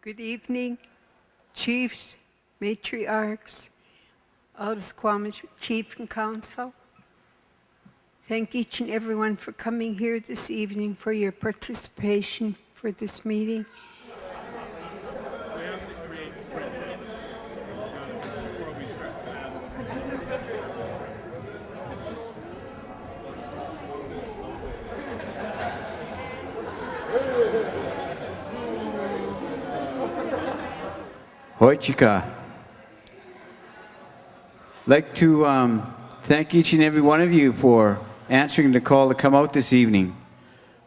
Good evening, chiefs, matriarchs, all the Squamish chief and council. Thank each and everyone for coming here this evening for your participation for this meeting. Hoichika. I'd like to thank each and every one of you for answering the call to come out this evening.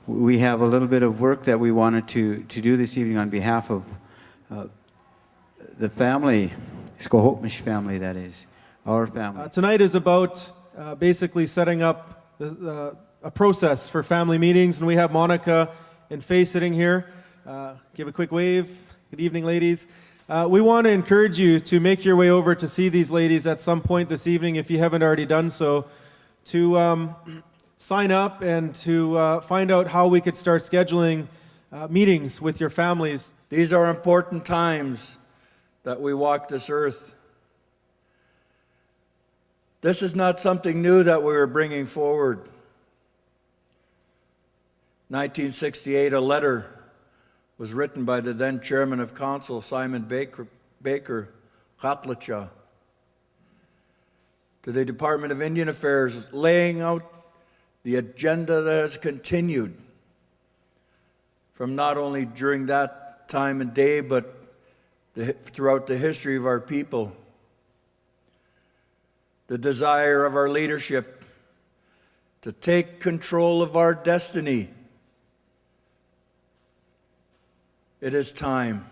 We have a little bit of work that we wanted to do this evening on behalf of the family, Squamish family, that is, our family. Tonight is about basically setting up a process for family meetings, and we have Monica and Faye sitting here. Give a quick wave. Good evening, ladies. We want to encourage you to make your way over to see these ladies at some point this evening, if you haven't already done so, to sign up and to find out how we could start scheduling meetings with your families. These are important times that we walk this earth. This is not something new that we are bringing forward. 1968, a letter was written by the then chairman of council, Simon Baker Khatlacha, to the Department of Indian Affairs, laying out the agenda that has continued from not only during that time and day, but throughout the history of our people. The desire of our leadership to take control of our destiny. It is time.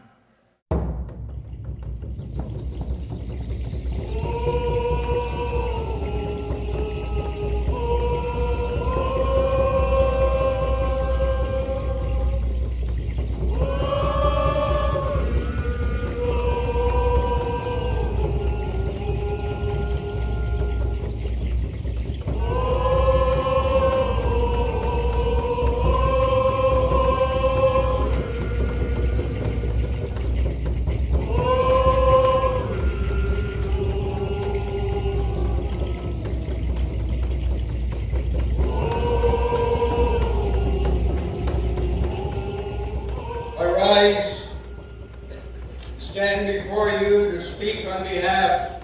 Stand before you to speak on behalf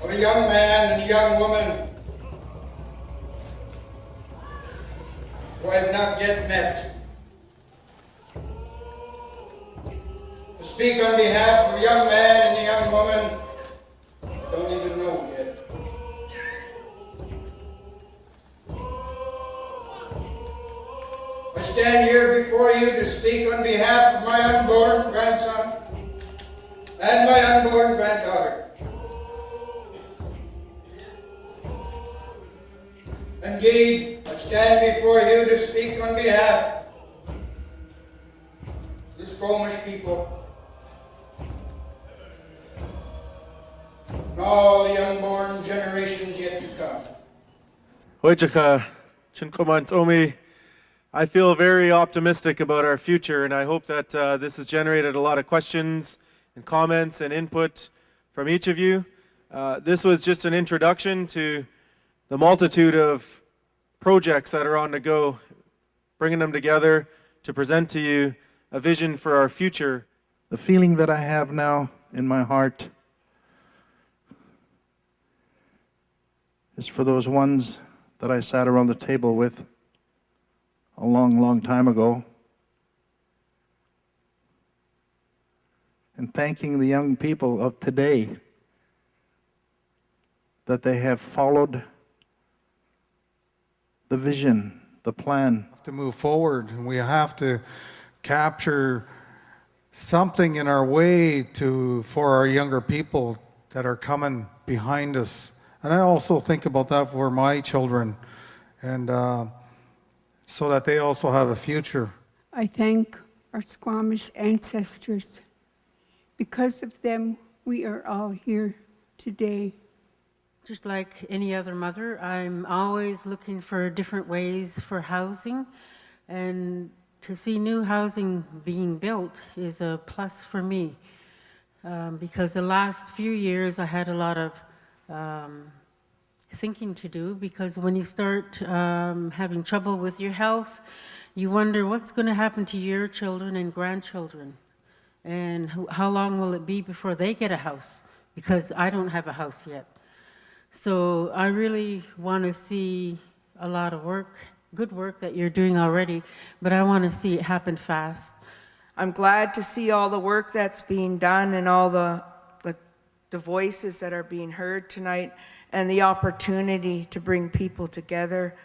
of a young man and a young woman who I have not yet met. To speak on behalf of a young man and a young woman I don't even know yet. I stand here before you to speak on behalf of my unborn grandson and my unborn granddaughter. Indeed, I stand before you to speak on behalf of the Squamish people and all the unborn generations yet to come. Hoichika, Chinkomant Omi. I feel very optimistic about our future, and I hope that this has generated a lot of questions and comments and input from each of you. This was just an introduction to the multitude of projects that are on the go, bringing them together to present to you a vision for our future. The feeling that I have now in my heart is for those ones that I sat around the table with a long, long time ago, and thanking the young people of today that they have followed the vision, the plan. To move forward, and we have to capture something in our way for our younger people that are coming behind us. And I also think about that for my children, and so that they also have a future. I thank our Squamish ancestors. Because of them, we are all here today. Just like any other mother, I'm always looking for different ways for housing, and to see new housing being built is a plus for me. Because the last few years I had a lot of thinking to do, because when you start having trouble with your health, you wonder what's going to happen to your children and grandchildren, and how long will it be before they get a house, because I don't have a house yet. So I really want to see a lot of work, good work that you're doing already, but I want to see it happen fast. I'm glad to see all the work that's being done and all the voices that are being heard tonight, and the opportunity to bring people together,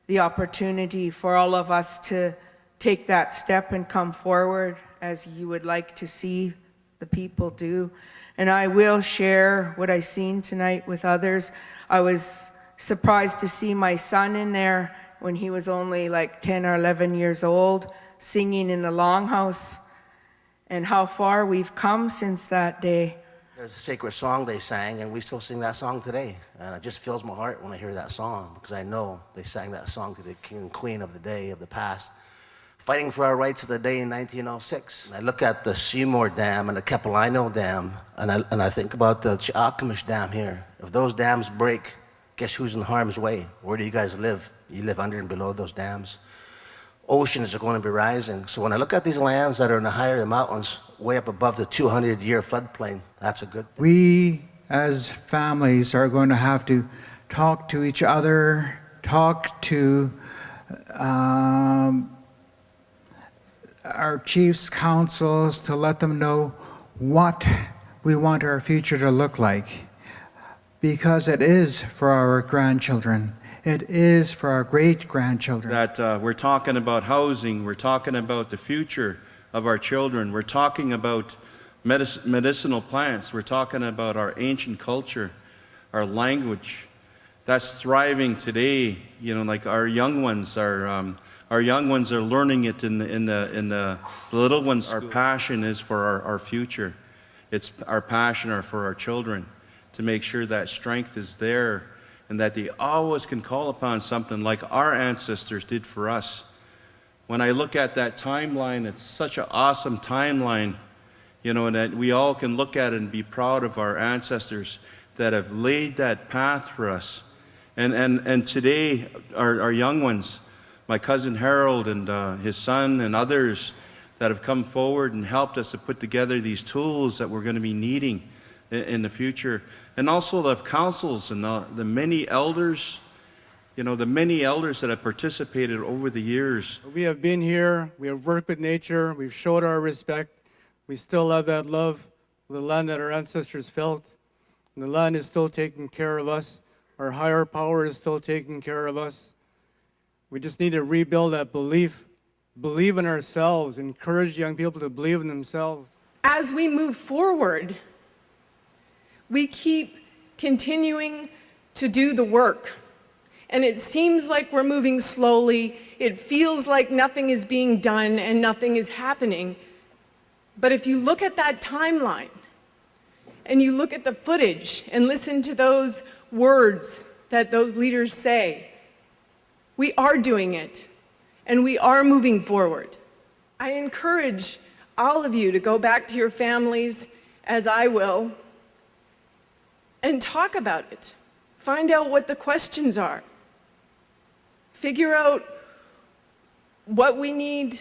the opportunity for all of us to take that step and come forward as you would like to see the people do. And I will share what I seen tonight with others. I was surprised to see my son in there when he was only like 10 or 11 years old, singing in the longhouse, and how far we've come since that day. There's a sacred song they sang, and we still sing that song today. And it just fills my heart when I hear that song, because I know they sang that song to the king and queen of the day, of the past, fighting for our rights of the day in 1906. And I look at the Seymour Dam and the Capilano Dam, and I think about the Chiakamish Dam here. If those dams break, guess who's in harm's way? Where do you guys live? You live under and below those dams. Oceans are going to be rising. So when I look at these lands that are in the higher mountains, way up above the 200-year floodplain, that's a good thing. We as families are going to have to talk to each other, talk to our chiefs' councils to let them know what we want our future to look like. Because it is for our grandchildren. It is for our great-grandchildren. That we're talking about housing, we're talking about the future of our children, we're talking about medicinal plants, we're talking about our ancient culture, our language. That's thriving today. You know, like our young ones are learning it in the little ones. Our passion is for our future. It's our passion for our children, to make sure that strength is there, and that they always can call upon something like our ancestors did for us. When I look at that timeline, it's such an awesome timeline, you know, and that we all can look at it and be proud of our ancestors that have laid that path for us. And today, our young ones, my cousin Harold and his son and others that have come forward and helped us to put together these tools that we're going to be needing in the future. And also the councils and the many elders, you know, the many elders that have participated over the years. We have been here, we have worked with nature, we've showed our respect. We still have that love for the land that our ancestors felt. And the land is still taking care of us. Our higher power is still taking care of us. We just need to rebuild that belief. Believe in ourselves, encourage young people to believe in themselves. As we move forward, we keep continuing to do the work. And it seems like we're moving slowly. It feels like nothing is being done and nothing is happening. But if you look at that timeline, and you look at the footage and listen to those words that those leaders say, we are doing it, and we are moving forward. I encourage all of you to go back to your families, as I will, and talk about it. Find out what the questions are. Figure out what we need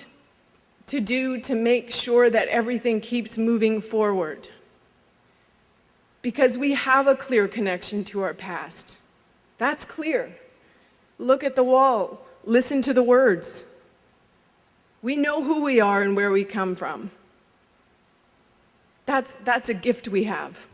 to do to make sure that everything keeps moving forward. Because we have a clear connection to our past. That's clear. Look at the wall. Listen to the words. We know who we are and where we come from. That's a gift we have.